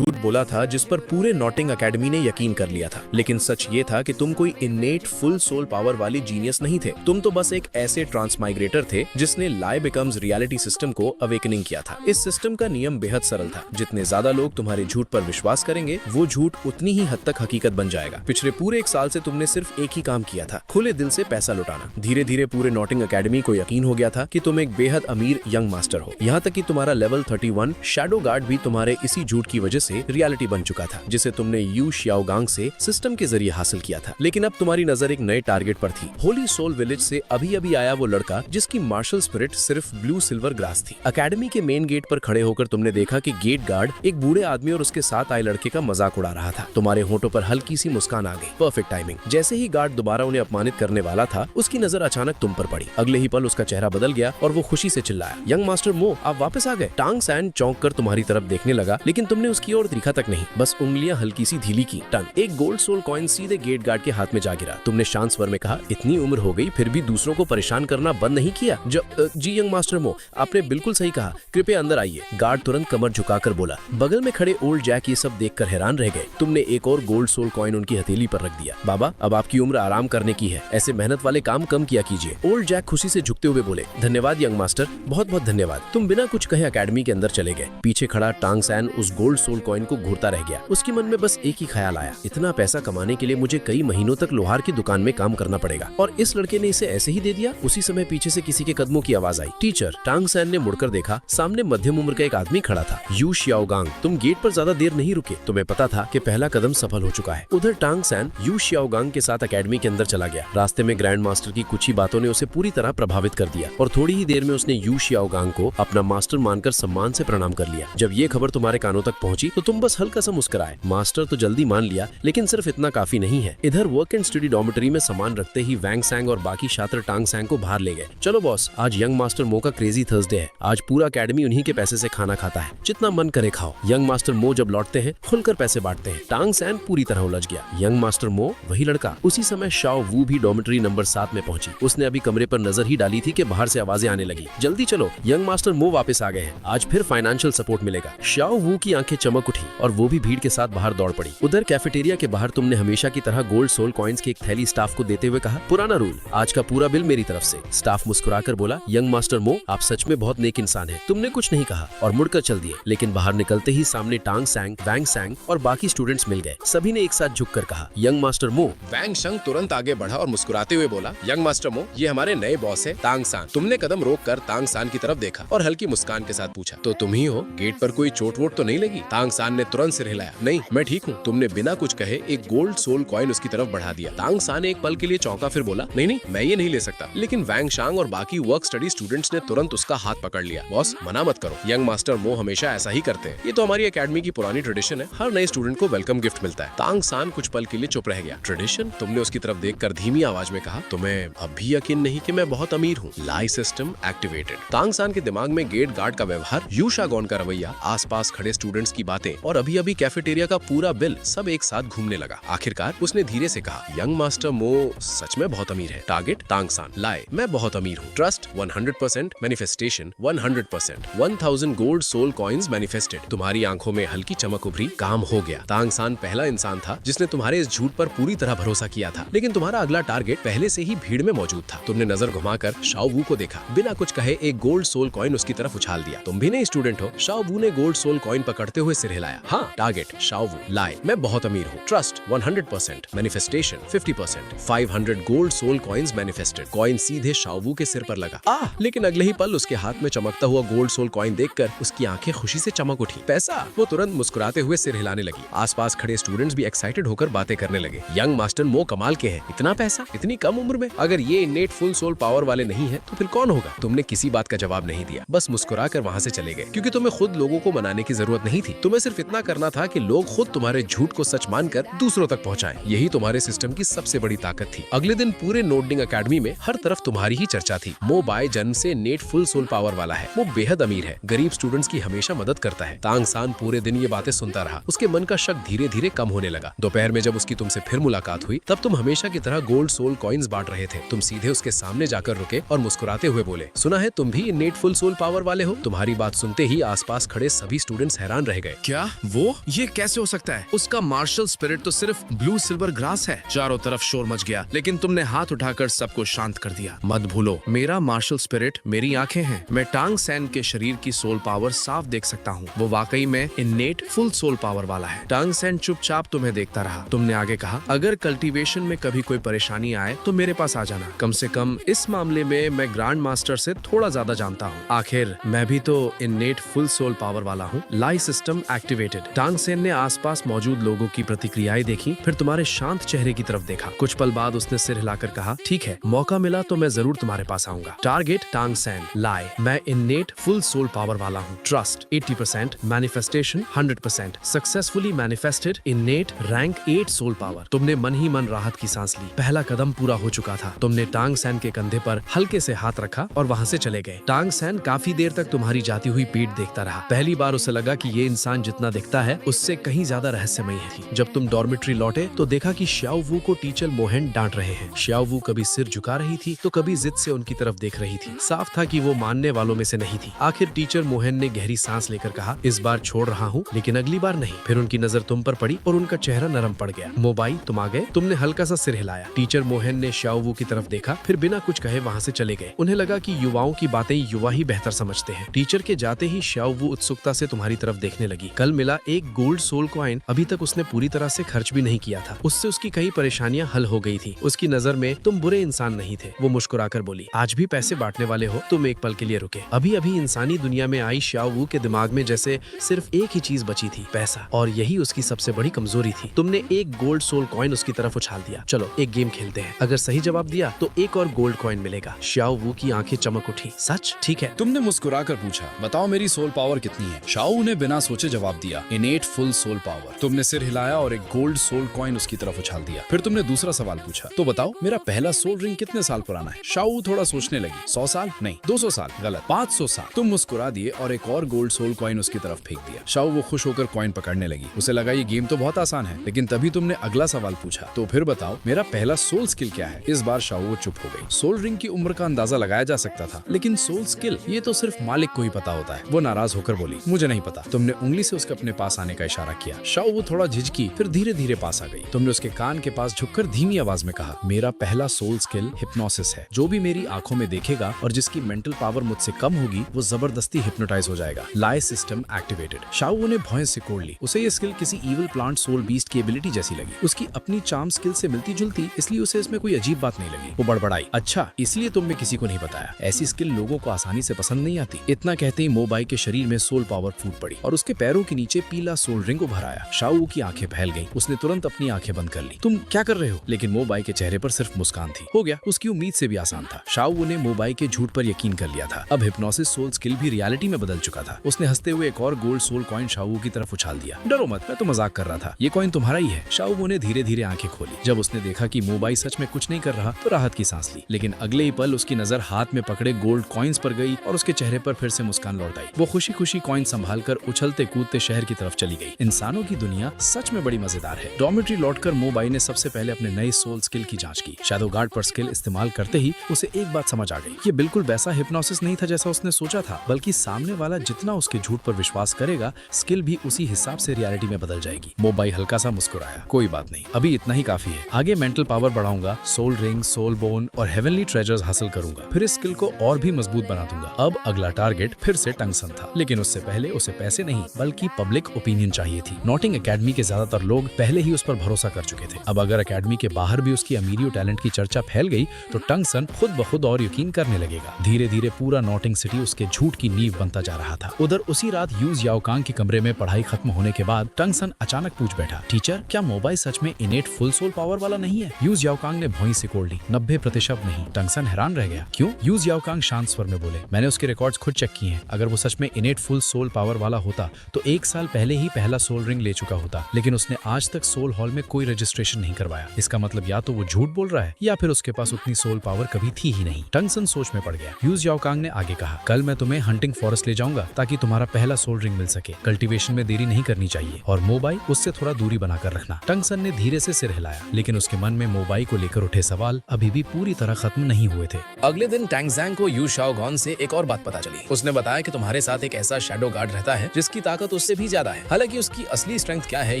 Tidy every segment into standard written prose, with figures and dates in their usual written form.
झूठ बोला था जिस पर पूरे नॉटिंग एकेडमी ने यकीन कर लिया था। लेकिन सच ये था कि तुम कोई इन्नेट फुल सोल पावर वाली जीनियस नहीं थे। तुम तो बस एक ऐसे ट्रांसमाइग्रेटर थे जिसने लाई बिकम्स रियलिटी सिस्टम को अवेकनिंग किया था। इस सिस्टम का नियम बेहद सरल था, जितने ज्यादा लोग तुम्हारे झूठ पर विश्वास करेंगे वो झूठ उतनी ही हद तक हकीकत बन जाएगा। पिछले पूरे 1 साल से तुमने सिर्फ एक ही काम किया था, खुले दिल से पैसा लुटाना। धीरे धीरे पूरे नॉटिंग एकेडमी को यकीन हो गया था कि तुम एक बेहद अमीर यंग मास्टर हो। यहाँ तक कि तुम्हारा लेवल 31 शैडो गार्ड भी तुम्हारे इसी झूठ की वजह से रियलिटी बन चुका था, जिसे तुमने यू शियाओगांग से सिस्टम के जरिए हासिल किया था। लेकिन अब तुम्हारी नजर एक नए टारगेट पर थी। होली सोल विलेज से अभी अभी आया वो लड़का जिसकी मार्शल स्पिरिट सिर्फ ब्लू सिल्वर ग्रास थी। एकेडमी के मेन गेट पर खड़े होकर तुमने देखा कि गेट गार्ड एक बूढ़े आदमी और उसके साथ आए लड़के का मजाक उड़ा रहा था। तुम्हारे होठों पर हल्की सी मुस्कान आ गई। Perfect timing. जैसे ही गार्ड दोबारा उन्हें अपमानित करने वाला था, उसकी नजर अचानक तुम पर पड़ी। अगले ही पल उसका चेहरा बदल गया और वो खुशी से चिल्लाया, यंग मास्टर मो, आप वापस आ गए। टांग सैन चौंक कर तुम्हारी तरफ देखने लगा, लेकिन तुमने उसकी ओर देखा तक नहीं, बस उंगलियां हल्की सी ढीली की। टंग। एक गोल्ड सोल कॉइन सीधे गेट गार्ड के हाथ में जा गिरा। तुमने शांत स्वर में कहा, इतनी उम्र हो गई फिर भी दूसरों को परेशान करना बंद नहीं किया। जी यंग मास्टर मो, आपने बिल्कुल सही कहा, कृपया अंदर आइए। गार्ड तुरंत कमर झुकाकर बोला। बगल में खड़े ओल्ड जैक ये सब देखकर हैरान रह गए। तुमने एक और गोल्ड सोल कॉइन उनकी हथेली पर रख दिया। बाबा, अब आपकी उम्र आराम करने की है, ऐसे मेहनत वाले काम कम किया कीजिए। ओल्ड जैक खुशी से झुकते हुए बोले, धन्यवाद यंग मास्टर, बहुत बहुत धन्यवाद। तुम बिना कुछ कहे एकेडमी के अंदर चले गए। पीछे खड़ा टांग सैन उस गोल्ड सोल कॉइन को घूरता रह गया। उसके मन में बस एक ही ख्याल आया, इतना पैसा कमाने के लिए मुझे कई महीनों तक लोहार की दुकान में काम करना पड़ेगा, और इस लड़के ने इसे ऐसे ही दे दिया। उसी समय पीछे से किसी के कदमों की आवाज आई। टीचर। टांग सैन ने मुड़कर देखा, सामने मध्यम उम्र का एक आदमी खड़ा था। Yu Xiaogang. तुम गेट पर ज्यादा देर नहीं रुके, तुम्हें पता था कि पहला कदम सफल हो चुका है। उधर टांग सैन यू शियाओगांग के साथ एकेडमी के अंदर चला गया। रास्ते में ग्रैंड मास्टर की कुछ ही बातों ने उसे पूरी तरह प्रभावित कर दिया, और थोड़ी ही देर में उसने यू शियाओगांग को अपना मास्टर मानकर सम्मान से प्रणाम कर लिया। जब ये खबर तुम्हारे कानों तक पहुंची तो तुम बस हल्का सा मुस्कुराए। मास्टर तो जल्दी मान लिया, लेकिन सिर्फ इतना काफी नहीं है। इधर वर्क एंड स्टडी डॉर्मेटरी में सामान रखते ही वैंग सैंग और बाकी छात्र टांग सैंग को बाहर ले गए। चलो बॉस, आज यंग मास्टर मो का क्रेजी थर्सडे है। आज पूरा एकेडमी उन्हीं के पैसे से खाना खाता है, जितना मन करे खाओ। यंग मास्टर मो जब लौटते हैं खुलकर पैसे बांटते हैं। टांग सैन पूरी तरह उलझ गया। यंग मास्टर मो, वही लड़का। उसी समय शाओ वू भी डॉर्मेटरी नंबर 7 में पहुंची। उसने अभी कमरे पर नजर ही डाली थी कि बाहर से आवाजें आने लगी, जल्दी चलो, यंग मास्टर मो वापस आ गए हैं, आज फिर फाइनेंशियल सपोर्ट मिलेगा। शाओ वू की आंखें चमक उठी और वो भी भीड़ के साथ बाहर दौड़ पड़ी। उधर कैफेटेरिया के बाहर तुमने हमेशा की तरह गोल्ड सोल कॉइन्स की एक थैली स्टाफ को देते हुए कहा, पुराना रूल, आज का पूरा बिल मेरी तरफ से। स्टाफ मुस्कुराकर बोला, यंग मास्टर मो, आप सच में बहुत नेक इंसान हैं। तुमने कुछ नहीं कहा और मुड़कर चल दिए। लेकिन बाहर निकलते ही सामने टांग सैंग, वैंग सैंग और बाकी स्टूडेंट्स मिल गए। सभी ने एक साथ झुककर कहा, यंग मास्टर मो। वैंग शंग तुरंत आगे बढ़ा और मुस्कुराते हुए बोला, यंग मास्टर मो, ये हमारे नए बॉस है टांग सान। तुमने कदम रोक कर टांग सान की तरफ देखा और हल्की मुस्कान के साथ पूछा, तो तुम ही हो? गेट पर कोई चोट वोट तो नहीं लगी? टांग सान ने तुरंत सिर हिलाया, नहीं, मैं ठीक हूँ। तुमने बिना कुछ कहे एक गोल्ड सोल कॉइन उसकी तरफ बढ़ा दिया। टांग सान एक पल के लिए चौंका, फिर बोला, नहीं नहीं, मैं ये नहीं ले सकता। लेकिन वैंग शांग और बाकी वर्क स्टडी स्टूडेंट्स ने तुरंत उसका हाथ पकड़ लिया। बॉस, मना मत करो, यंग मास्टर मो हमेशा ऐसा ही करते हैं, ये तो हमारी एकेडमी की पुरानी ट्रेडिशन है, हर नए स्टूडेंट को वेलकम गिफ्ट मिलता है। टांग सान कुछ पल के लिए चुप रह गया। ट्रेडिशन? तुमने उसकी तरफ देखकर धीमी आवाज में कहा, तुम्हें अब भी यकीन नहीं कि मैं बहुत अमीर हूँ? लाई सिस्टम एक्टिवेटेड। टांग सान के दिमाग में गेट गार्ड का व्यवहार, यू शागोन का रवैया, आसपास खड़े स्टूडेंट्स की बातें और अभी अभी कैफेटेरिया का पूरा बिल सब एक साथ घूमने लगा। आखिरकार उसने धीरे से कहा, यंग मास्टर मो सच में बहुत अमीर है। टारगेट टांग सान, लाई, मैं बहुत अमीर हूँ। Trust 100%, manifestation 100%, 1000 gold soul coins manifested. तुम्हारी आंखों में हल्की चमक उभरी, काम हो गया। टांग सान पहला इंसान था जिसने तुम्हारे इस झूठ पर पूरी तरह भरोसा किया था। लेकिन तुम्हारा अगला टारगेट पहले से ही भीड़ में मौजूद था। तुमने नजर घुमाकर शाओ वू को देखा। बिना कुछ कहे एक गोल्ड सोल कॉइन उसकी तरफ उछाल दिया। तुम भी नए स्टूडेंट हो? शाओ वू ने गोल्ड सोल कॉइन पकड़ते हुए सिर हिलाया। हाँ, टारगेट शाओ वू, लाई, मैं बहुत अमीर हूँ। Trust 100%, manifestation 50%, 500 gold soul coins manifested. Coin सीधे शाओ वू के सिर पर लगा। लेकिन अगले ही पल उसके हाथ में चमकता हुआ गोल्ड सोल कॉइन देखकर उसकी आंखें खुशी से चमक उठी। पैसा? वो तुरंत मुस्कुराते हुए सिर हिलाने लगी। आसपास खड़े स्टूडेंट्स भी एक्साइटेड होकर बातें करने लगे। यंग मास्टर मो कमाल के हैं, इतना पैसा इतनी कम उम्र में? अगर ये इन्नेट फुल सोल पावर वाले नहीं है तो फिर कौन होगा? तुमने किसी बात का जवाब नहीं दिया, बस मुस्कुराकर वहाँ से चले गए, क्योंकि तुम्हें खुद लोगों को मनाने की जरूरत नहीं थी। तुम्हें सिर्फ इतना करना था कि लोग खुद तुम्हारे झूठ को सच मानकर दूसरों तक पहुँचाएं। यही तुम्हारे सिस्टम की सबसे बड़ी ताकत थी। अगले दिन पूरे नोटडिंग एकेडमी में हर तरफ तुम्हारी ही चर्चा थी। मो बाय जन्म से नेट फुल सोल पावर वाला है, वो बेहद अमीर है, गरीब स्टूडेंट्स की हमेशा मदद करता है। टांग सान पूरे दिन ये बातें सुनता रहा। उसके मन का शक धीरे धीरे कम होने लगा। दोपहर में जब उसकी तुमसे फिर मुलाकात हुई तब तुम हमेशा की तरह गोल्ड सोल कॉइन्स बांट रहे थे। तुम सीधे उसके सामने जाकर रुके और मुस्कुराते हुए बोले, सुना है तुम भी नेट फुल सोल पावर वाले हो? तुम्हारी बात सुनते ही आसपास खड़े सभी स्टूडेंट्स हैरान रह गए। क्या वो? ये कैसे हो सकता है? उसका मार्शल स्पिरिट तो सिर्फ ब्लू सिल्वर ग्रास है। चारों तरफ शोर मच गया, लेकिन तुमने हाथ उठाकर सबको शांत कर दिया। मत भूलो, मेरा मार्शल स्पिरिट मेरी आंखें हैं। मैं टांग सैन के शरीर की सोल पावर साफ देख सकता हूँ। वो वाकई में इन्नेट फुल सोल पावर वाला है। टांग सैन चुपचाप तुम्हें देखता रहा। तुमने आगे कहा, अगर कल्टीवेशन में कभी कोई परेशानी आए तो मेरे पास आ जाना। कम से कम इस मामले में मैं ग्रैंड मास्टर से थोड़ा ज्यादा जानता हूँ। आखिर मैं भी तो इन्नेट फुल सोल पावर वाला हूँ। लाई सिस्टम एक्टिवेटेड। टांग सैन ने आसपास मौजूद लोगों की प्रतिक्रियाएं देखी, फिर तुम्हारे शांत चेहरे की तरफ देखा। कुछ पल बाद उसने सिर हिलाकर कहा, ठीक है, मौका मिला तो मैं जरूर तुम्हारे पास आऊंगा। टारगेट टांग सैन। लाई, मैं इन्नेट फुल सोल पावर वाला हूँ। Trust 80%, manifestation 100%, successfully manifested innate rank 8 soul power. तुमने मन ही मन राहत की सांस ली। पहला कदम पूरा हो चुका था। तुमने टांग सैन के कंधे पर हल्के से हाथ रखा और वहाँ से चले गए। टांग सैन काफी देर तक तुम्हारी जाती हुई पीठ देखता रहा। पहली बार उसे लगा कि ये इंसान जितना दिखता है उससे कहीं ज्यादा रहस्यमयी है। जब तुम डॉर्मेट्री लौटे तो देखा कि श्याओ वू को टीचर मोहन डांट रहे हैं। श्याओ वू कभी सिर झुका रही थी तो कभी जिद से उनकी तरफ देख रही थी। साफ था कि वो मानने वालों में से नहीं थी। आखिर टीचर मोहन ने गहरी सांस लेकर कहा, इस बार छोड़ रहा हूँ, लेकिन अगली बार नहीं। फिर उनकी नजर तुम पर पड़ी और उनका चेहरा नरम पड़ गया। मोबाइल, तुम आ गए। तुमने हल्का सा सिर हिलाया। टीचर मोहन ने श्याओ वू की तरफ देखा, फिर बिना कुछ कहे वहाँ से चले गए। उन्हें लगा कि युवाओं की बातें युवा ही बेहतर समझते हैं। टीचर के जाते ही श्याओ वू उत्सुकता से तुम्हारी तरफ देखने लगी। कल मिला एक गोल्ड सोल कॉइन अभी तक उसने पूरी तरह से खर्च भी नहीं किया था। उससे उसकी कई परेशानियां हल हो गई थी। उसकी नजर में तुम बुरे इंसान नहीं थे। वो मुस्कुराकर बोली, आज भी पैसे बांटने वाले हो? तुम एक पल के लिए रुके। अभी अभी इंसानी दुनिया में आई श्याओ वू के दिमाग में जैसे सिर्फ एक ही चीज बची थी, पैसा, और यही उसकी सबसे बड़ी कमजोरी थी। तुमने एक गोल्ड सोल कॉइन उसकी तरफ उछाल दिया। चलो एक गेम खेलते हैं, अगर सही जवाब दिया तो एक और गोल्ड कॉइन मिलेगा। श्याओ वू की आंखें चमक उठी। सच? ठीक है। तुमने मुस्कुराकर पूछा, बताओ मेरी सोल पावर कितनी है? शाओ ने बिना सोचे जवाब दिया, इनेट फुल सोल पावर। तुमने सिर हिलाया और एक गोल्ड सोल कॉइन उसकी तरफ उछाल दिया। फिर तुमने दूसरा सवाल पूछा, तो बताओ मेरा पहला सोल रिंग कितने साल पुराना है? शाओ थोड़ा सोचने लगी। 100 साल? नहीं। 200 साल? गलत। 500 साल। तुम मुस्कुरा दिए और एक और गोल्ड सोल कॉइन उसकी तरफ फेंक दिया। शाओ वो खुश होकर कॉइन पकड़ने लगी। उसे लगा ये गेम तो बहुत आसान है, लेकिन तभी तुमने अगला सवाल पूछा, तो फिर बताओ मेरा पहला सोल स्किल क्या है? इस बार शाओ चुप हो गई। सोल रिंग की उम्र का अंदाजा लगाया जा सकता था, लेकिन सोल स्किल ये तो सिर्फ मालिक को ही पता होता है। वो नाराज होकर बोली, मुझे नहीं पता। तुमने उंगली से उसके अपने पास आने का इशारा किया। शाओ वो थोड़ा झिझकी, फिर धीरे धीरे पास आ गई। तुमने उसके कान के पास झुककर धीमी आवाज में कहा, मेरा पहला सोल स्किल हिप्नोसिस है। जो भी मेरी आंखों में देखेगा और जिसकी मेंटल पावर मुझसे कम होगी वो जबरदस्ती हिप्नोटाइज हो जाएगा। लाई सिस्टम एक्टिवेटेड। शाओ ने भौं से कोड़ ली। उसे ये स्किल किसी इविल प्लांट सोल बीस्ट की एबिलिटी जैसी लगी। उसकी अपनी चार्म स्किल से मिलती जुलती, इसलिए उसे इसमें कोई अजीब बात नहीं लगी। वो बड़बड़ाई, अच्छा इसलिए तुमने किसी को नहीं बताया? ऐसी स्किल लोगों को आसानी से पसंद नहीं आती। इतना कहते ही मोबाई के शरीर में सोल पावर फूट पड़ी और उसके पैरों के नीचे पीला सोल रिंग उभर आया। शाओ की आंखें फैल गईं। उसने तुरंत अपनी आंखें बंद कर ली। तुम क्या कर रहे हो? लेकिन मोबाई के चेहरे पर सिर्फ मुस्कान थी। हो गया, उसकी उम्मीद से भी आसान था। शाओ ने मोबाई के झूठ पर यकीन कर लिया था। अब हिप्नोसिस सोल स्किल भी रियलिटी में बदल चुका था। उसने हंसते हुए एक और गोल्ड सोल कॉइन शाओ की तरफ उछाल दिया। डरो मत, मैं तो मजाक कर रहा था। ये कॉइन तुम्हारा ही है। शाओ ने धीरे धीरे आंखें खोली। जब उसने देखा कि मोबाई सच में कुछ नहीं कर रहा तो राहत की सांस ली, लेकिन अगले ही पल उसकी नजर हाथ में पकड़े गोल्ड कॉइन्स पर गई और उसके चेहरे पर फिर से मुस्कान लौट आई। वो खुशी खुशी कॉइन संभालकर उछलते कूदते शहर की तरफ चली गई। इंसानों की दुनिया सच में बड़ी मजेदार है। डॉर्मेट्री लौटकर मोबाई ने सबसे पहले अपने नए सोल स्किल की जांच की। शैडो गार्ड पर स्किल इस्तेमाल करते ही उसे एक बात समझ आ गई। ये बिल्कुल वैसा हिप्नोसिस नहीं था जैसा उसने सोचा था, बल्कि सामने वाला जितना उसके झूठ पर विश्वास करेगा स्किल भी उसी हिसाब से रियलिटी में बदल जाएगी। मोबाई हल्का सा मुस्कुराया, कोई बात नहीं, अभी इतना ही काफी है। आगे मेंटल पावर बढ़ाऊंगा, सोल रिंग, सोल बोन और हेवनली ट्रेजर्स हासिल करूंगा। फिर इस स्किल को और भी मजबूत बना दूंगा। अब अगला टारगेट फिर से टंगसन था, लेकिन उससे पहले उसे पैसे नहीं बल्कि पब्लिक ओपिनियन चाहिए थी। नॉटिंग एकेडमी के ज्यादातर लोग पहले ही उस पर भरोसा कर चुके थे। अब अगर एकेडमी के बाहर भी उसकी अमीरी और टैलेंट की चर्चा फैल गई तो टंगसन खुद ब खुद और यकीन करने लगेगा। धीरे धीरे पूरा नॉटिंग सिटी उसके झूठ की नींव बनता जा रहा था। उधर उसी रात यूज याओकांग के कमरे में पढ़ाई खत्म होने के बाद टंगसन अचानक पूछ बैठा, टीचर क्या मोबाइल सच में इनेट फुल सोल पावर वाला नहीं है? यूज याओकांग ने भौं से कोड़ ली, 90% नहीं। टंगसन हैरान रह गया, क्यों? यूज याओकांग शांत स्वर में बोले, मैंने उसके रिकॉर्ड्स खुद चेक किए हैं। अगर वो सच में इनेट फुल सोल पावर वाला होता तो 1 साल पहले ही पहला सोल रिंग ले चुका होता, लेकिन उसने आज तक सोल हॉल में कोई रजिस्ट्रेशन नहीं करवाया। इसका मतलब या तो वो झूठ बोल रहा है या फिर उसके पास उतनी सोल पावर कभी थी ही नहीं। टंगसन सोच में पड़ गया। यूज याओकांग ने आगे कहा, कल मैं तुम्हें हंटिंग फॉरेस्ट ले जाऊंगा ताकि तुम्हारा पहला सोल रिंग मिल सके। कल्टीवेशन में देरी नहीं करनी चाहिए और मोबाई उससे थोड़ा दूरी बनाकर रखना। टंगसन ने धीरे से सिर हिलाया, लेकिन उसके मन में मोबाई को लेकर उठे सवाल अभी भी पूरी तरह खत्म नहीं हुए थे। अगले दिन टैंगजैंग को यू शाओगॉन से एक और बात पता चली। उसने बताया कि तुम्हारे साथ एक ऐसा शैडो गार्ड रहता है जिसकी ताकत उससे भी ज्यादा है। हालांकि उसकी असली स्ट्रेंथ क्या है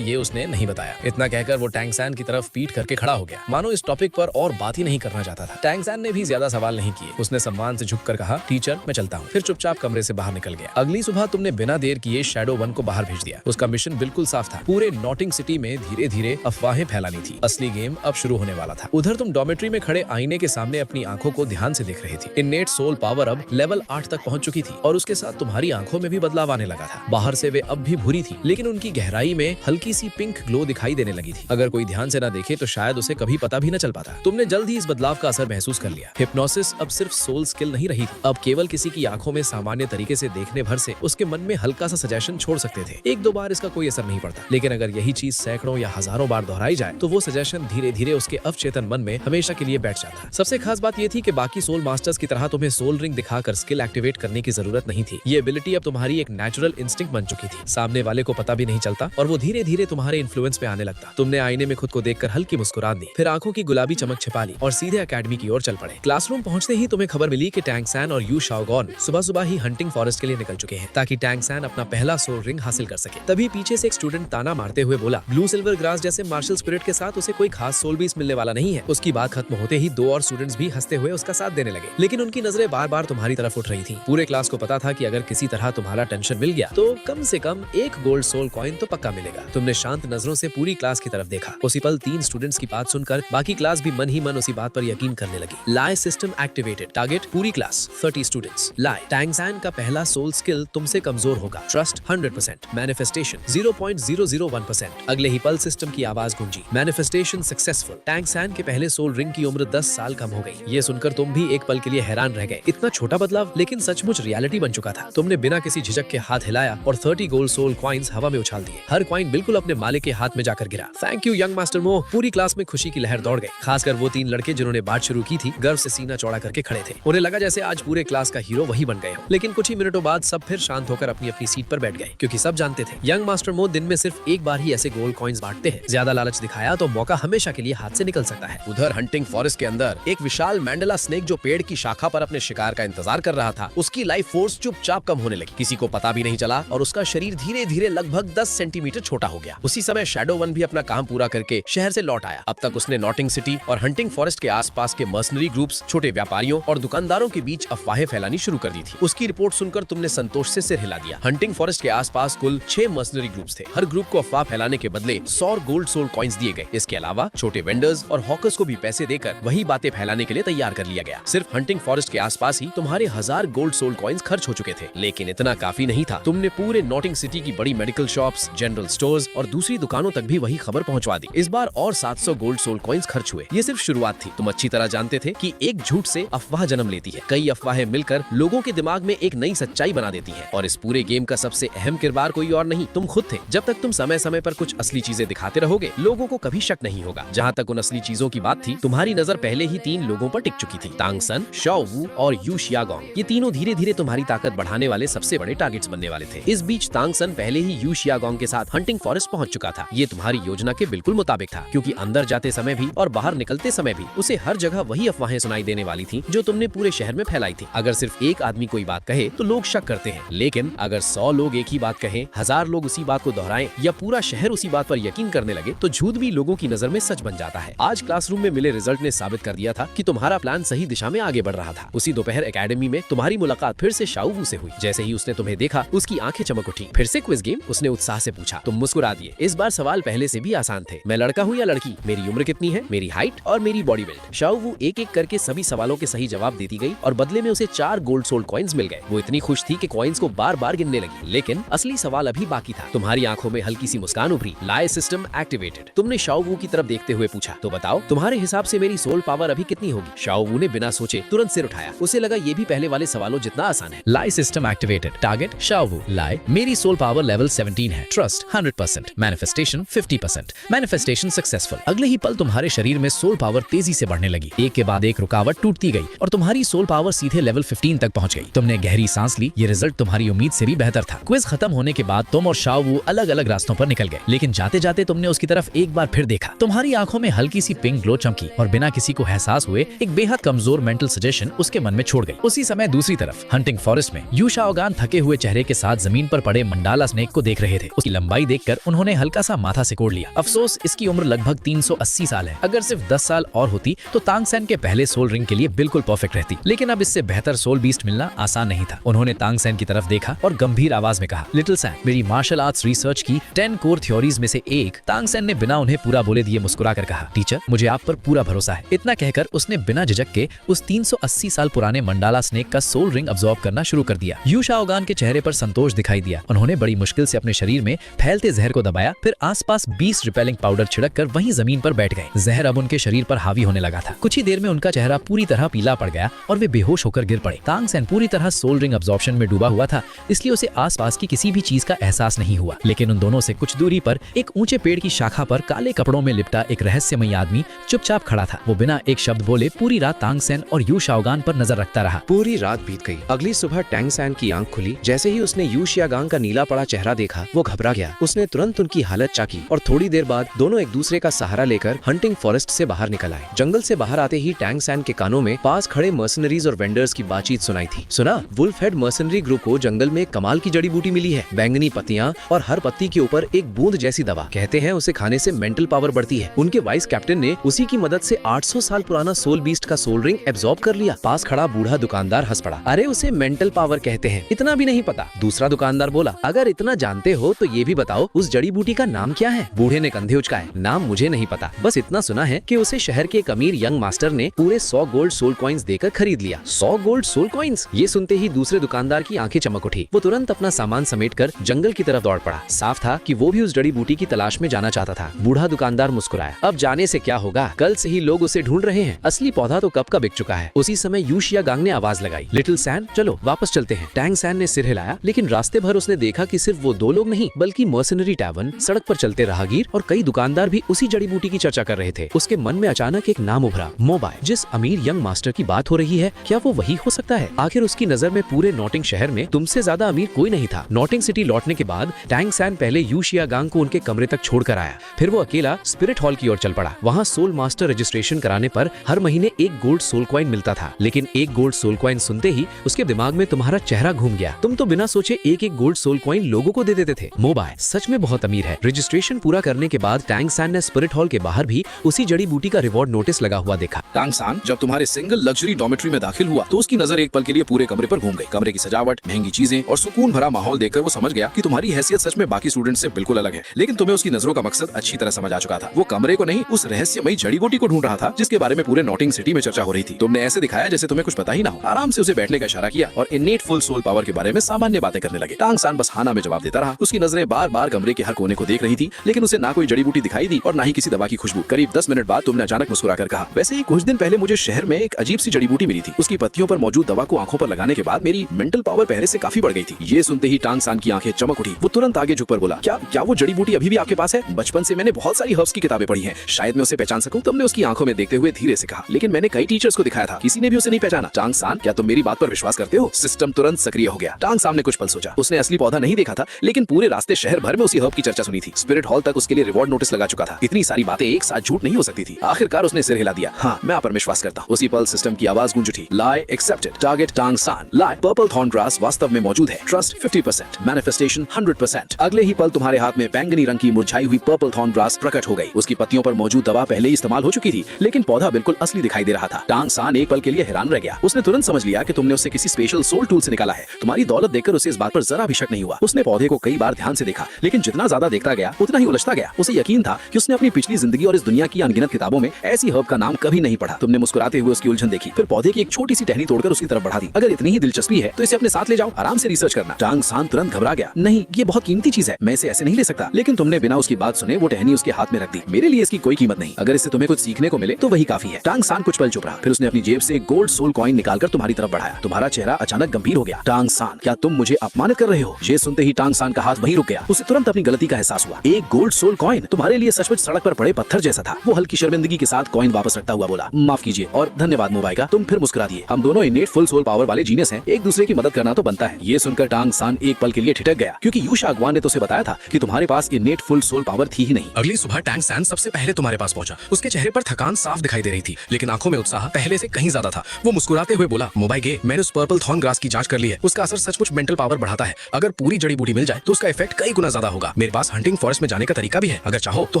ये उसने नहीं बताया। इतना कहकर वो टैंग सैन की तरफ पीठ करके खड़ा हो गया, मानो इस टॉपिक पर और बात ही नहीं करना चाहता था। टैंग सैन ने भी ज्यादा सवाल नहीं किए। उसने सम्मान से झुककर कहा, टीचर मैं चलता हूँ। फिर चुपचाप कमरे से बाहर निकल गया। अगली सुबह तुमने बिना देर किए शैडो 1 को बाहर भेज दिया। उसका मिशन बिल्कुल साफ था, पूरे नॉटिंग सिटी में धीरे धीरे अफवाहें फैलानी थी। असली गेम अब शुरू होने वाला था। उधर तुम डॉर्मेट्री में खड़े आईने के सामने अपनी आंखों को ध्यान से देख रही थी। इन्नेट सोल पावर अब लेवल 8 तक पहुंच चुकी थी और उसके साथ तुम्हारी आंखों में भी बदलाव आने लगा था। बाहर से वे अब भी भूरी थी, लेकिन उनकी गहराई में हल्की सी पिंक ग्लो दिखाई देने लगी थी। अगर कोई ध्यान से न देखे तो शायद उसे कभी पता भी न चल पाता। तुमने जल्द ही इस बदलाव का असर महसूस कर लिया। हिप्नोसिस अब सिर्फ सोल स्किल नहीं रही थी, अब केवल किसी की आंखों में सामान्य तरीके से देखने भर से उसके मन में हल्का सा सजेशन छोड़ सकते थे। एक दो बार इसका कोई असर नहीं पड़ता, लेकिन अगर यही चीज सैकड़ों या हजारों बार दोहराई जाए तो वो सजेशन धीरे धीरे उसके अवचेतन मन में हमेशा के लिए बैठ जाता। सबसे खास बात ये थी कि बाकी सोल मास्टर्स की तरह तुम्हें सोल रिंग दिखाकर स्किल एक्टिवेट करने की जरूरत नहीं थी। ये एबिलिटी अब तुम्हारी एक नेचुरल इंस्टिंक्ट बन चुकी थी। सामने वाले को पता भी नहीं चलता और वो धीरे धीरे तुम्हारे इन्फ्लुएंस पे आने लगता। तुमने आईने में खुद को देखकर हल्की मुस्कुरा दी, फिर आंखों की गुलाबी चमक छिपा ली और सीधे एकेडमी की ओर चल पड़े। क्लासरूम पहुंचते ही तुम्हें खबर मिली कि टैंग सैन और यू शाओगॉन सुबह सुबह ही हंटिंग फॉरेस्ट के लिए निकल चुके हैं, ताकि टैंग सैन अपना पहला सोल रिंग हासिल कर सके। तभी पीछे से एक स्टूडेंट ताना मारते हुए बोला, ब्लू सिल्वर ग्रास जैसे मार्शल स्पिरिट के साथ उसे कोई खास सोल बीस मिलने वाला नहीं है। उसकी बात खत्म होते ही दो और स्टूडेंट्स भी हंसते हुए उसका साथ देने लगे, लेकिन उनकी नजरें बार बार तुम्हारी तरफ उठ रही थी। पूरे क्लास को पता था कि अगर किसी तरह तुम्हारा टेंशन मिल गया तो कम से कम एक गोल्ड सोल कॉइन तो पक्का मिलेगा। तुमने शांत नजरों से पूरी क्लास की तरफ देखा। उसी पल 3 स्टूडेंट्स की बात सुनकर बाकी क्लास भी मन ही मन उसी बात पर यकीन करने लगी। लाई सिस्टम एक्टिवेटेड। टारगेट पूरी क्लास 30 स्टूडेंट्स। लाई टैंग सैन का पहला सोल स्किल तुमसे कमजोर होगा। ट्रस्ट 100%। मैनिफेस्टेशन 0.001%। अगले ही पल सिस्टम की आवाज गूंजी, मैनिफेस्टेशन सक्सेसफुल। टैंग सैन के पहले सोल रिंग की उम्र 10 साल कम हो गई। ये सुनकर तुम भी एक पल के लिए हैरान रह गए। इतना छोटा बदलाव लेकिन सचमुच रियलिटी बन चुका था। तुमने बिना किसी झिझक के हाथ हिलाया और 30 गोल्ड सोल कॉइन्स हवा में उछाल दिए। हर कॉइन बिल्कुल अपने मालिक के हाथ में जाकर गिरा। थैंक यू यंग मास्टर मो। पूरी क्लास में खुशी की लहर दौड़ गई। खासकर वो 3 लड़के जिन्होंने बात शुरू की थी, गर्व से सीना चौड़ा करके खड़े थे। उन्हें लगा जैसे आज पूरे क्लास का हीरो वही बन गए हो। लेकिन कुछ ही मिनटों बाद सब फिर शांत होकर अपनी अपनी सीट पर बैठ गए, क्योंकि सब जानते थे यंग मास्टर मो दिन में सिर्फ एक बार ही ऐसे गोल्ड कॉइन्स बांटते हैं। ज्यादा लालच दिखाया तो मौका हमेशा के लिए हाथ से निकल सकता है। उधर हंटिंग फॉरेस्ट के अंदर एक विशाल मैंडेला स्नेक जो पेड़ की शाखा पर अपने शिकार का इंतजार कर रहा था, उसकी लाइफ फोर्स चुपचाप कम होने लगी। किसी को पता भी नहीं चला और उसका शरीर धीरे धीरे लगभग 10 सेंटीमीटर छोटा हो गया। उसी समय शैडो 1 भी अपना काम पूरा करके शहर से लौट आया। अब तक उसने नॉटिंग सिटी और हंटिंग फॉरेस्ट के आसपास के मर्सनरी ग्रुप्स, छोटे व्यापारियों और दुकानदारों के बीच अफवाहें फैलानी शुरू कर दी थी। उसकी रिपोर्ट सुनकर तुमने संतोष से सिर हिला दिया। हंटिंग फॉरेस्ट के आसपास कुल 6 मर्सनरी ग्रुप्स थे। हर ग्रुप को अफवाह फैलाने के बदले 100 गोल्ड सोल कॉइन्स दिए गए। इसके अलावा छोटे वेंडर्स और हॉकर्स को भी पैसे देकर वही बातें फैलाने के लिए तैयार कर लिया गया। सिर्फ हंटिंग फॉरेस्ट के आसपास ही तुम्हारे 1000 गोल्ड सोल कॉइन्स खर्च हो चुके थे। लेकिन इतना काफी नहीं था। तुमने पूरे नॉटिंग सिटी की बड़ी मेडिकल शॉप्स, जनरल स्टोर्स और दूसरी दुकानों तक भी वही खबर पहुंचवा दी। इस बार और 700 गोल्ड सोल कॉइन्स खर्च हुए। ये सिर्फ शुरुआत थी। तुम अच्छी तरह जानते थे कि एक झूठ से अफवाह जन्म लेती है। कई अफवाहें मिलकर लोगों के दिमाग में एक नई सच्चाई बना देती हैं। और इस पूरे गेम का सबसे अहम किरदार कोई और नहीं, तुम खुद थे। जब तक तुम समय समय पर कुछ असली चीजें दिखाते रहोगे, लोगों को कभी शक नहीं होगा। जहाँ तक उन असली चीजों की बात थी, तुम्हारी नजर पहले ही 3 लोगों पर टिक चुकी थी, तांग सन, शाओ वू और यू शियागोंग। ये तीनों धीरे धीरे तुम्हारी ताकत बढ़ाने वाले सबसे बड़े टारगेट्स बनने वाले थे। इस बीच तांग सन पहले ही यू शियागोंग के साथ हंटिंग फॉरेस्ट पहुंच चुका था। ये तुम्हारी योजना के बिल्कुल मुताबिक था, क्योंकि अंदर जाते समय भी और बाहर निकलते समय भी उसे हर जगह वही अफवाहें सुनाई देने वाली थी जो तुमने पूरे शहर में फैलाई थी। अगर सिर्फ एक आदमी कोई बात कहे तो लोग शक करते हैं, लेकिन अगर 100 लोग एक ही बात कहें, 1000 लोग उसी बात को दोहराएं या पूरा शहर उसी बात पर यकीन करने लगे, तो झूठ भी लोगों की नजर में सच बन जाता है। आज क्लासरूम में मिले रिजल्ट ने साबित कर दिया था कि तुम्हारा प्लान सही दिशा में आगे बढ़ रहा था। उसी दोपहर एकेडमी में तुम्हारी मुलाकात फिर से शाओ वू से हुई। जैसे ही उसने तुम्हें देखा, उसकी आंखें चमक उठी। फिर से क्विज गेम? उसने उत्साह से पूछा। तुम मुस्कुरा दिए। इस बार सवाल पहले से भी आसान थे। मैं लड़का हूँ या लड़की? मेरी उम्र कितनी है? मेरी हाइट और मेरी बॉडी बिल्ड। शाओ वू एक एक करके सभी सवालों के सही जवाब देती गई और बदले में उसे 4 गोल्ड सोल कॉइन्स मिल गए। वो इतनी खुश थी कि कॉइन्स को बार बार गिनने लगी। लेकिन असली सवाल अभी बाकी था। तुम्हारी आंखों में हल्की सी मुस्कान उभरी। लाई सिस्टम एक्टिवेटेड। तुमने शाओ वू की तरफ देखते हुए पूछा, तो बताओ तुम्हारे हिसाब से मेरी सोल पावर अभी कितनी होगी? शाओ वू ने बिना सोचे तुरंत सिर उठाया। उसे लगा ये भी पहले वाले सवालों जितना आसान है। लाई सिस्टम एक्टिवेटेड। टारगेट शाओ वू। लाई, मेरी सोल पावर लेवल 17 है। ट्रस्ट 100%। मैनिफेस्टेशन 50%। Manifestation successful. अगले ही पल तुम्हारे शरीर में सोल पावर तेजी से बढ़ने लगी। एक के बाद एक रुकावट टूटती गई और तुम्हारी सोल पावर सीधे लेवल 15 तक पहुंच गई। तुमने गहरी सांस ली। ये रिजल्ट तुम्हारी उम्मीद से भी बेहतर था। क्विज खत्म होने के बाद तुम और शाओ वू अलग अलग रास्तों पर निकल गए, लेकिन जाते जाते तुमने उसकी तरफ एक बार फिर देखा। तुम्हारी आंखों में हल्की सी पिंक ग्लो चमकी और बिना किसी को एहसास हुए एक बेहद कमजोर मेंटल सजेशन उसके मन में छोड़ गई। उसी समय दूसरी तरफ हंटिंग फॉरेस्ट में यू शाओगान थके हुए चेहरे के साथ जमीन पर पड़े बड़े मंडाला स्नेक को देख रहे थे। उसकी लंबाई देखकर उन्होंने हल्का सा माथा सिकोड़ लिया। अफसोस, इसकी उम्र लगभग 380 साल है। अगर सिर्फ 10 साल और होती तो तांगसेन के पहले सोल रिंग के लिए बिल्कुल परफेक्ट रहती, लेकिन अब इससे बेहतर सोल बीस्ट मिलना आसान नहीं था। उन्होंने तांगसेन की तरफ देखा और गंभीर आवाज में कहा, लिटिल सैन, मेरी मार्शल आर्ट्स रिसर्च की 10 कोर थ्योरीज में से एक। तांगसेन ने बिना उन्हें पूरा बोले दिए मुस्कुराकर कहा, टीचर, मुझे आप पर पूरा भरोसा है। इतना कहकर उसने बिना झिझक के उस 380 साल पुराने मंडाला स्नेक का सोल रिंग अब्सॉर्ब करना शुरू कर दिया। यू शाओगान के चेहरे पर संतोष दिखाई दिया। उन्होंने बड़ी मुश्किल से अपने शरीर में फैलते जहर को दबाया, फिर आसपास 20 रिपेलिंग पाउडर छिड़क कर वहीं जमीन पर बैठ गए। जहर अब उनके शरीर पर हावी होने लगा था। कुछ ही देर में उनका चेहरा पूरी तरह पीला पड़ गया और वे बेहोश होकर गिर पड़े। तांगसेन पूरी तरह सोल रिंग अब्सॉर्प्शन में डूबा हुआ था, इसलिए उसे आसपास की किसी भी चीज का एहसास नहीं हुआ। लेकिन उन दोनों से कुछ दूरी पर एक ऊंचे पेड़ की शाखा पर काले कपड़ों में लिपटा एक रहस्यमयी आदमी चुपचाप खड़ा था। वो बिना एक शब्द बोले पूरी रात तांगसेन और यू शाओगान पर नजर रखता रहा। पूरी रात बीत गई। अगली सुबह टैंगसेन की आंख खुली। जैसे ही उसने यू शियागांग का नीला पड़ा चेहरा देखा, वो घबरा गया। उसने तुरंत उनकी हालत चाकी और थोड़ी देर बाद दोनों एक दूसरे का सहारा लेकर हंटिंग फॉरेस्ट से बाहर निकल आए। जंगल से बाहर आते ही टैंगसेन के कानों में पास खड़े मर्सनरीज और वेंडर्स की बातचीत सुनाई थी। सुना, वुल्फ हेड मर्सनरी ग्रुप को जंगल में कमाल की जड़ी बूटी मिली है, बैंगनी पत्तियां और हर पत्ती के ऊपर एक बूंद जैसी दवा। कहते हैं उसे खाने से मेंटल पावर बढ़ती है। उनके वाइस कैप्टन ने उसी की मदद से 800 साल पुराना सोल बीस्ट का सोल रिंग एब्जॉर्ब कर लिया। पास खड़ा बूढ़ा दुकानदार हंस पड़ा। अरे उसे मेंटल पावर कहते हैं, इतना भी नहीं पता। दूसरा दुकानदार बोला, अगर इतना जानते हो तो ये भी बताओ उस जड़ी बूटी का नाम क्या है। बूढ़े ने कंधे उचकाए, नाम मुझे नहीं पता, बस इतना सुना है कि उसे शहर के एक अमीर यंग मास्टर ने पूरे 100 गोल्ड सोल कॉइन्स देकर खरीद लिया। 100 गोल्ड सोल कॉइन्स? ये सुनते ही दूसरे दुकानदार की आंखें चमक उठी। वो तुरंत अपना सामान समेटकर जंगल की तरफ दौड़ पड़ा। साफ था कि वो भी उस जड़ी बूटी की तलाश में जाना चाहता था। बूढ़ा दुकानदार मुस्कुराया, अब जाने से क्या होगा, कल से ही लोग उसे ढूंढ रहे हैं। असली पौधा तो कब का बिक चुका है। उसी समय यू शियागांग ने आवाज लगाई, लिटिल सैन, चलो वापस चलते हैं। टैंगसेन ने सिर हिलाया, लेकिन रास्ते भर उसने देखा कि सिर्फ वो दो लोग नहीं बल्कि मर्सनरी टैवर्न, सड़क पर चलते राहगीर और कई दुकानदार भी उसी जड़ी बूटी की चर्चा कर रहे थे। उसके मन में अचानक एक नाम उभरा, मोबाइल। जिस अमीर यंग मास्टर की बात हो रही है, क्या वो वही हो सकता है? आखिर उसकी नजर में पूरे नॉटिंग शहर में तुमसे ज्यादा अमीर कोई नहीं था। नॉटिंग सिटी लौटने के बाद टैंगसेन पहले यू शियागांग को उनके कमरे तक छोड़कर आया। फिर वो अकेला स्पिरिट हॉल की ओर चल पड़ा। वहाँ सोल मास्टर रजिस्ट्रेशन कराने पर हर महीने एक गोल्ड सोल कॉइन मिलता था। लेकिन एक गोल्ड सोल कॉइन सुनते ही उसके दिमाग में तुम्हारा चेहरा घूम गया। तुम तो बिना सोचे एक एक गोल्ड सोल कॉइन लोगों को दे देते थे। मोबाइल सच में बहुत अमीर है। रजिस्ट्रेशन पूरा करने के बाद टैंगसेन ने स्पिरिट हॉल के बाहर भी उसी जड़ी बूटी का रिवॉर्ड नोटिस लगा हुआ देखा। तांगसान जब तुम्हारे सिंगल लग्जरी डॉर्मेट्री में दाखिल हुआ तो उसकी नजर एक पल के लिए पूरे कमरे पर घूम गई। कमरे की सजावट, महंगी चीजें और सुकून भरा माहौल देखकर वो समझ गया कि तुम्हारी हैसियत सच में बाकी स्टूडेंट से बिल्कुल अलग है। लेकिन तुम्हें उसकी नजरों का मकसद अच्छी तरह समझ आ चुका था। वो कमरे को नहीं, उस रहस्यमयी जड़ी बूटी को ढूंढ रहा था जिसके बारे में पूरे नॉटिंग सिटी में चर्चा हो रही थी। तुमने ऐसे दिखाया जैसे तुम्हें कुछ पता ही ना हो। आराम से उसे बैठने का इशारा किया और इनेट फुल सोल पावर के बारे में सामान्य बातें करने लगे। टांगसान बस हाना में जवाब देता रहा। उसकी नजरें बार बार कमरे के हर कोने को देख रही थी, लेकिन उसे ना कोई जड़ी बूटी दिखाई दी और ना ही किसी दवा की खुशबू। करीब 10 मिनट बाद तुमने अचानक मुस्कुराकर कहा, वैसे ही कुछ दिन पहले मुझे शहर में एक अजीब सी जड़ी बूटी मिली थी। उसकी पत्तियों पर मौजूद दवा को आंखों पर लगाने के बाद मेरी मेंटल पावर पहले से काफी बढ़ गई थी। ये सुनते ही टांगसान की आंखें चमक उठी। वो तुरंत आगे झुककर बोला, क्या वो जड़ी बूटी अभी भी आपके पास है? बचपन से मैंने बहुत सारी हर्ब्स की किताबें पढ़ी हैं, शायद मैं उसे पहचान सकूं। तुमने उसकी आंखों में देखते हुए धीरे से कहा, लेकिन मैंने कई टीचर्स को दिखाया था, किसी ने भी उसे नहीं पहचाना। टांगसान, क्या तुम मेरी बात पर विश्वास करते हो? सिस्टम तुरंत सक्रिय हो गया। टांगसान ने कुछ पल सोचा। उसने असली पौधा नहीं देखा था, लेकिन पूरे रास्ते शहर भर में उसी हर्ब की चर्चा सुनी थी। स्पिरिट हॉल तक उसके लिए रिवॉर्ड नोटिस लगा चुका था। इतनी सारी बातें एक साथ झूठ नहीं हो सकती थी। आखिरकार उसने सिर हिला दिया, हाँ, मैं आप पर विश्वास करता हूँ। उसी पल सिस्टम की आवाज गूंज उठी, लाई एक्सेप्टेड, टारगेट टांगसान, लाई पर्पल थॉर्न ग्रास वास्तव में मौजूद है, ट्रस्ट 50%, मैनिफेस्टेशन 100%। अगले ही पल तुम्हारे हाथ में बैंगनी रंग की मुरझाई हुई पर्पल थॉर्न ग्रास प्रकट हो गई। उसकी पत्तियों पर मौजूद दवा पहले ही इस्तेमाल हो चुकी थी, लेकिन पौधा बिल्कुल असली दिखाई दे रहा था। टांगसान एक पल के लिए हैरान रह गया। उसने तुरंत समझ लिया कि तुमने उसे किसी स्पेशल सोल टूल से निकाला है। तुम्हारी दौलत देखकर उसे इस बात पर जरा भी शक नहीं हुआ। उसने पौधे को कई बार ध्यान से देखा, लेकिन जितना ज्यादा देखता गया उतना ही उलझता गया। उसे यकीन था कि उसने अपनी पिछली जिंदगी और इस दुनिया की अनगिनत किताबों में ऐसी हर्ब का नाम कभी नहीं पढ़ा। तुमने मुस्कुराते हुए उसकी उलझन देखी, फिर पौधे की एक छोटी सी टहनी तोड़कर उसकी तरफ बढ़ा दी। अगर इतनी ही दिलचस्पी है तो इसे अपने साथ ले जाओ, आराम से रिसर्च करना। टांगसान तुरंत घबरा गया, नहीं, ये बहुत कीमती चीज है, मैं इसे ऐसे नहीं ले सकता। लेकिन तुमने बिना उसकी बात सुने वो टहनी उसके हाथ में रख दी। मेरे लिए इसकी कोई कीमत नहीं, अगर इससे तुम्हें कुछ सीखने को मिले तो वही काफी है। टांगसान कुछ पल चुप रहा, फिर उसने अपनी जेब से एक गोल्ड सोल कॉइन निकालकर तुम्हारी तरफ बढ़ाया। तुम्हारा चेहरा अचानक गंभीर हो गया। टांगसान, क्या तुम मुझे अपमानित कर रहे हो? ये सुनते ही टांगसान का हाथ वहीं रुक गया। उसे तुरंत अपनी गलती का एहसास हुआ। एक गोल्ड सोल कॉइन तुम्हारे लिए सचमुच सड़क पर पड़े पत्थर जैसा था। वो हल्की शर्मिंदगी के साथ कॉइन वापस रखता हुआ बोला, माफ कीजिए और धन्यवाद मोबाइका, तुम फिर मुस्कुरा दिए। हम दोनों इनेट फुल सोल पावर वाले जीनियस हैं, एक दूसरे की मदद करना तो बनता है। ये सुनकर टांगसान एक पल के लिए ठिठक गया, क्योंकि यू शागवान ने तो उसे बताया था कि तुम्हारे पास इनेट फुल सोल पावर थी ही नहीं। अगली सुबह टांगसान सबसे पहले तुम्हारे पास पहुंचा। उसके चेहरे पर थकान साफ दिखाई दे रही थी, लेकिन आंखों में उत्साह पहले से कहीं ज्यादा था। वो मुस्कुराते हुए बोला, मोबाइगे, मैंने उस पर्पल थॉर्न ग्रास की जांच कर ली है। उसका असर सचमुच मेंटल पावर बढ़ाता है। अगर अगर पूरी जड़ी बूटी मिल जाए तो उसका इफेक्ट कई गुना ज्यादा होगा। मेरे पास हंटिंग फॉरेस्ट में जाने का तरीका भी है, अगर चाहो तो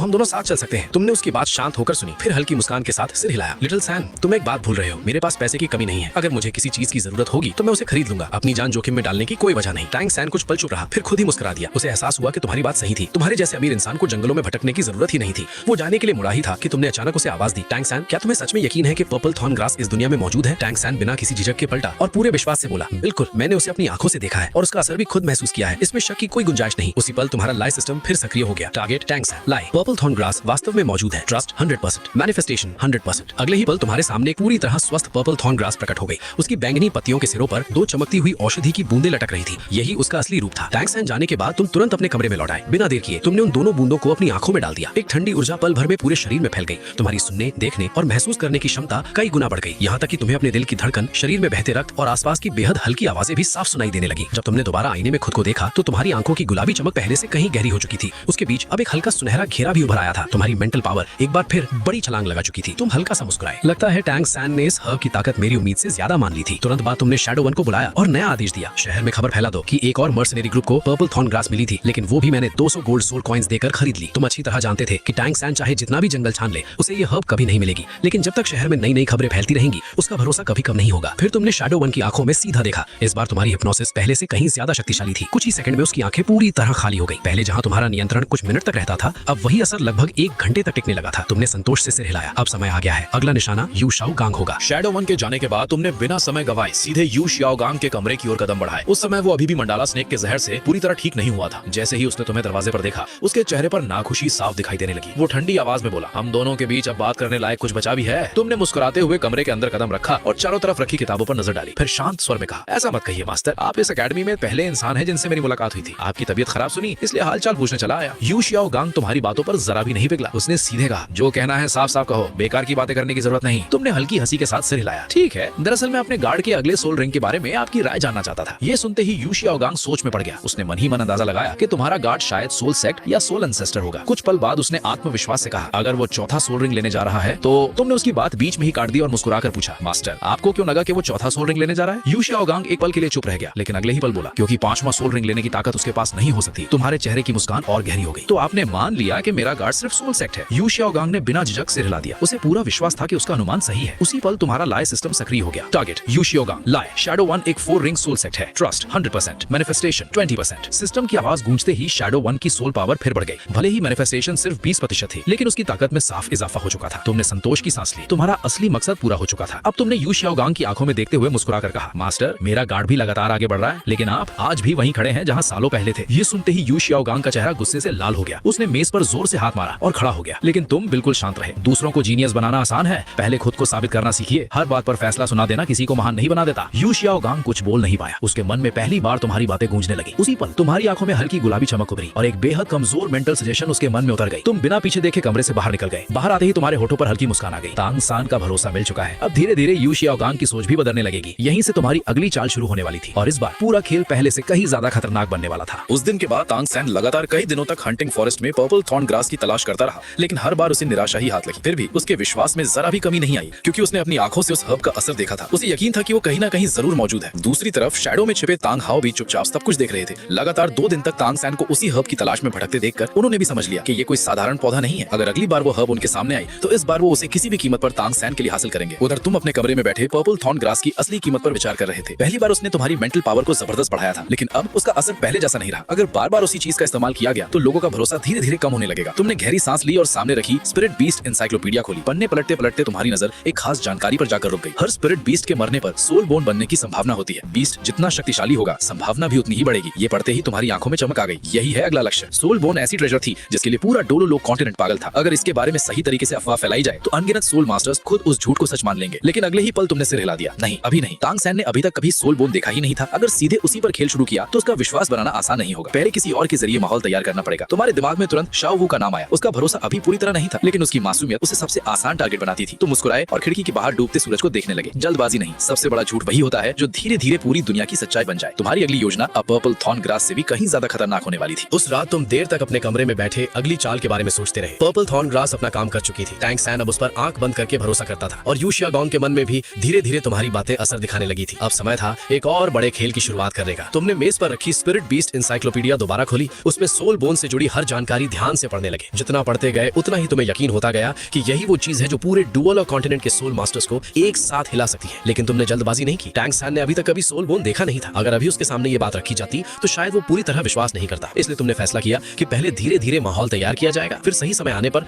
हम दोनों साथ चल सकते हैं। तुमने उसकी बात शांत होकर सुनी, फिर हल्की मुस्कान के साथ सिर हिलाया। लिटिल सैम, तुम एक बात भूल रहे हो, मेरे पास पैसे की कमी नहीं है। अगर मुझे किसी चीज की जरूरत होगी तो मैं उसे खरीद लूंगा। अपनी जान जोखिम में डालने की कोई वजह नहीं। टैंग सैन कुछ पल चुप रहा, फिर खुद ही मुस्कुरा दिया। उसे एहसास हुआ कि तुम्हारी बात सही थी। तुम्हारे जैसे अमीर इंसान को जंगलों में भटकने की जरूरत ही नहीं थी। वो जाने के लिए मुड़ा ही था कि तुमने अचानक उसे आवाज दी। टैंग सैन, क्या तुम्हें सच में यकीन है कि पर्पल थॉर्न ग्रास इस दुनिया में मौजूद है? टैंग सैन बिना किसी झिझक के पलटा और पूरे विश्वास से बोला, बिल्कुल, मैंने उसे अपनी आंखों से देखा है और उसका असर भी खुद महसूस किया है। इसमें शक की कोई गुंजाइश नहीं। उसी पल तुम्हारा लाई सिस्टम फिर सक्रिय हो गया। टारगेट टैंग सैन, लाई, पर्पल थॉर्न ग्रास वास्तव में मौजूद है। Trust 100%, manifestation 100%। अगले ही पल तुम्हारे सामने पूरी तरह स्वस्थ पर्पल थॉर्न ग्रास प्रकट हो गई। उसकी बैंगनी पत्तियों के सिरों पर 2 चमकती हुई औषधि की बूंदें लटक रही थी। यही उसका असली रूप था। टैंग सैन जाने के बाद तुम तुरंत अपने कमरे में लौट आए। बिना देर किए तुमने उन दोनों बूंदों को अपनी आंखों में डाल दिया। एक ठंडी ऊर्जा पल भर में पूरे शरीर में फैल गई। तुम्हारी सुनने, देखने और महसूस करने की क्षमता कई गुना बढ़ गई, यहाँ तक कि तुम्हें अपने दिल की धड़कन, शरीर में बहते रक्त और आसपास की बेहद हल्की आवाजें भी साफ सुनाई देने लगी। जब तुमने दोबारा आईने में खुद को देखा तो तुम्हारी आंखों की गुलाबी चमक पहले से कहीं गहरी हो चुकी थी। उसके बीच अब एक हल्का सुनहरा घेरा भी उभर आया था। तुम्हारी मेंटल पावर एक बार फिर बड़ी छलांग लगा चुकी थी। तुम हल्का सा मुस्कुराए। लगता है टैंग सैन ने इस हर्ब की ताकत मेरी उम्मीद से ज्यादा मान ली थी। तुरंत बाद तुमने शैडो वन को बुलाया और नया आदेश दिया, शहर में खबर फैला दो कि एक और मर्सनरी ग्रुप को पर्पल थॉर्न ग्रास मिली थी, लेकिन वो भी मैंने 200 गोल्ड सोल कॉइंस देकर खरीद ली। तुम अच्छी तरह जानते थे कि टैंग सैन चाहे जितना भी जंगल छान ले, उसे ये हर्ब कभी नहीं मिलेगी। लेकिन जब तक शहर में नई नई खबरें फैलती रहेंगी, उसका भरोसा कभी कम नहीं होगा। फिर तुमने शैडो वन की आंखों में सीधा देखा। इस बार तुम्हारी हिप्नोसिस पहले से कहीं ज्यादा शक्तिशाली थी। कुछ ही सेकंड में उसकी आंखें पूरी तरह खाली हो गई। पहले जहां तुम्हारा नियंत्रण कुछ मिनट तक रहता था, अब वही असर लगभग 1 घंटे तक टिकने लगा था। तुमने संतोष से सिर हिलाया। अब समय आ गया है। अगला निशाना यू शाओ गांग होगा। शैडो वन के जाने के बाद तुमने बिना समय गवाए सीधे यू शियाओगांग के कमरे की ओर कदम बढ़ाए। उस समय वो अभी भी मंडाला स्नेक के जहर से पूरी तरह ठीक नहीं हुआ था। जैसे ही उसने तुम्हें दरवाजे पर देखा, उसके चेहरे पर नाखुशी साफ दिखाई देने लगी। वो ठंडी आवाज में बोला, हम दोनों के बीच अब बात करने लायक कुछ बचा भी है? तुमने मुस्कुराते हुए कमरे के अंदर कदम रखा और चारों तरफ रखी किताबों पर नजर डाली। फिर शांत स्वर में कहा, ऐसा मत कहिए मास्टर, आप इस अकेडमी में पहले इंसान हैं जिनसे मेरी मुलाकात हुई थी। आपकी तबीयत खराब सुनी, इसलिए हालचाल पूछने चला आया। यू शियाओगांग तुम्हारी बातों पर जरा भी नहीं पिघला। उसने सीधे कहा, जो कहना है साफ साफ कहो, बेकार की बातें करने की जरूरत नहीं। तुमने हल्की हंसी के साथ सिर हिलाया। ठीक है, दरअसल मैं अपने गार्ड के अगले सोल रिंग के बारे में आपकी राय जानना चाहता था। ये सुनते ही यू शियाओगांग सोच में पड़ गया। उसने मन ही मन अंदाजा लगाया कि तुम्हारा गार्ड शायद सोल सेक्ट या सोल एंसेस्टर होगा। कुछ पल बाद उसने आत्मविश्वास से कहा, अगर वो चौथा सोल रिंग लेने जा रहा है तो। तुमने उसकी बात बीच में ही काट दी और मुस्कुराकर पूछा, मास्टर आपको क्यों लगा कि वो चौथा सोल रिंग लेने जा रहा है? यू शियाओगांग एक पल के लिए चुप रह गया, लेकिन अगले ही पल बोला, क्योंकि 5वां सोल रिंग लेने की ताकत उसके पास नहीं हो सकती। तुम्हारे चेहरे की मुस्कान और गहरी हो गई। तो आपने मान लिया कि मेरा गार्ड सिर्फ सोल सेक्ट है? यू शियाओगांग ने बिना झिझक सिर हिला दिया। उसे पूरा विश्वास था कि उसका अनुमान सही है। उसी पल तुम्हारा लाय सिस्टम सक्रिय हो गया। टारगेट यू शियाओगांग, लाय, शैडो वन एक 4 रिंग सोल सेक्ट है। Trust 100%, manifestation 20%। सिस्टम की आवाज गूंजते ही शैडो वन की सोल पावर फिर बढ़ गई। भले ही मैनिफेस्टेशन सिर्फ 20% थी, लेकिन उसकी ताकत में साफ इजाफा हो चुका था। तुमने संतोष की सांस ली। तुम्हारा असली मकसद पूरा हो चुका था। अब तुमने यू शियाओगांग की आंखों में देखते हुए मुस्कुराकर कहा, मास्टर मेरा गार्ड भी लगातार आगे बढ़ रहा है, लेकिन आप आज भी वहीं खड़े हैं जहां सालों पहले थे। ये सुनते ही यू शियाओगांग का चेहरा गुस्से से लाल हो गया। उसने मेज पर जोर से हाथ मारा और खड़ा हो गया। लेकिन तुम बिल्कुल शांत रहे। दूसरों को जीनियस बनाना आसान है, पहले खुद को साबित करना सीखिए। हर बात पर फैसला सुना देना किसी को महान नहीं बना देता। यू शियाओगांग कुछ बोल नहीं पाया। उसके मन में पहली बार तुम्हारी बातें गूंजने लगी। उसी पल तुम्हारी आंखों में हल्की गुलाबी चमक उभरी और एक बेहद कमजोर मेंटल सजेशन उसके मन में उतर गई। तुम बिना पीछे देखे कमरे से बाहर निकल गए। बाहर आते ही तुम्हारे होठों पर हल्की मुस्कान आ गई। तांग सान का भरोसा मिल चुका है। अब धीरे धीरे यू शियाओगांग की सोच भी बदलने लगेगी। यहीं से तुम्हारी अगली चाल शुरू होने वाली थी और इस बार पूरा खेल पहले से कहीं ज्यादा खतरनाक बनने वाला था। उस दिन के बाद तांग सैन लगातार कई दिनों तक हंटिंग फॉरेस्ट में पर्पल थॉर्न ग्रास की तलाश करता रहा, लेकिन हर बार उसे निराशा ही हाथ लगी। फिर भी उसके विश्वास में जरा भी कमी नहीं आई, क्योंकि उसने अपनी आंखों से उस हर्ब का असर देखा था। उसे यकीन था कि वो कहीं ना कहीं जरूर मौजूद है। दूसरी तरफ शैडो में छिपे तांग हाओ भी चुपचाप सब कुछ देख रहे थे। लगातार 2 दिन तक तांग सैन को उसी हर्ब की तलाश में भटकते देखकर उन्होंने भी समझ लिया कि ये कोई साधारण पौधा नहीं है। अगर अगली बार वो हर्ब उनके सामने आई तो इस बार वो उसे किसी भी कीमत पर तांग सैन के लिए हासिल करेंगे। उधर तुम अपने कमरे में बैठे पर्पल थॉर्न ग्रास की असली कीमत पर विचार कर रहे थे। पहली बार उसने तुम्हारी मेंटल पावर को जबरदस्त बढ़ाया था, लेकिन अब उसका असर पहले जैसा नहीं रहा। अगर बार बार उसी चीज का इस्तेमाल किया गया तो लोगों का भरोसा धीरे धीरे कम होने लगेगा। तुमने गहरी सांस ली और सामने रखी स्पिरिट बीस्ट एनसाइक्लोपीडिया खोली। पन्ने पलटते पलटते तुम्हारी नजर एक खास जानकारी पर जाकर रुक गई। हर स्पिरिट बीस्ट के मरने पर सोल बोन बनने की संभावना होती है। बीस्ट जितना शक्तिशाली होगा, संभावना भी उतनी ही बढ़ेगी। ये पढ़ते ही तुम्हारी आंखों में चमक आ गई। यही है अगला लक्ष्य। सोल बोन ऐसी ट्रेजर थी जिसके लिए पूरा डोलो लोग कॉन्टिनेंट पागल था। अगर इसके बारे में सही तरीके से अफवाह फैलाई जाए तो अनगिनत सोल मास्टर्स खुद उस झूठ को सच मान लेंगे। लेकिन अगले ही पल तुमने सिर हिला दिया। नहीं, अभी नहीं। तांग सैन ने अभी तक कभी सोल बोन देखा ही नहीं था। अगर सीधे उसी पर खेल शुरू किया तो उसका विश्वास बनाना आसान नहीं होगा। पहले किसी और के जरिए माहौल तैयार करना पड़ेगा। तुम्हारे दिमाग में तुरंत शाओ वू का नाम आया। उसका भरोसा अभी पूरी तरह नहीं था, लेकिन उसकी मासूमियत उसे सबसे आसान टारगेट बनाती थी। तुम मुस्कुराए और खिड़की के बाहर डूबते सूरज को देखने लगे। जल्दबाजी नहीं, सबसे बड़ा झूठ वही होता है जो धीरे धीरे पूरी दुनिया की सच्चाई बन जाए। तुम्हारी अगली योजना अब पर्पल थॉर्न ग्रास से भी कहीं ज्यादा खतरनाक होने वाली थी। उस रात तुम देर तक अपने कमरे में बैठे अगली चाल के बारे में सोचते रहे। पर्पल थॉर्न ग्रास अपना काम कर चुकी थी। टैंग सैन अब उस पर आंख बंद करके भरोसा करता था और यू शियाओगांग के मन में भी धीरे धीरे तुम्हारी बातें असर दिखाने लगी थी। अब समय था एक और बड़े खेल की शुरुआत करने का। तुमने मेज पर रखी स्पिरिट बीस्ट इंसाइक्लोपीडिया दोबारा खोली। उसमें सोल बोन से जुड़ी हर जानकारी ध्यान से पढ़ने लगे। जितना पढ़ते गए उतना ही तुम्हें यकीन होता गया कि यही वो चीज है जो पूरे डुअल और कॉन्टिनेंट के सोल मास्टर्स को एक साथ हिला सकती है। लेकिन तुमने जल्दबाजी नहीं की। टैंक सैन ने अभी तक कभी सोल बोन देखा नहीं था। अगर अभी उसके सामने ये बात रखी जाती तो शायद वो पूरी तरह विश्वास नहीं करता। इसलिए तुमने फैसला किया कि पहले धीरे धीरे माहौल तैयार किया जाएगा, फिर सही समय आने पर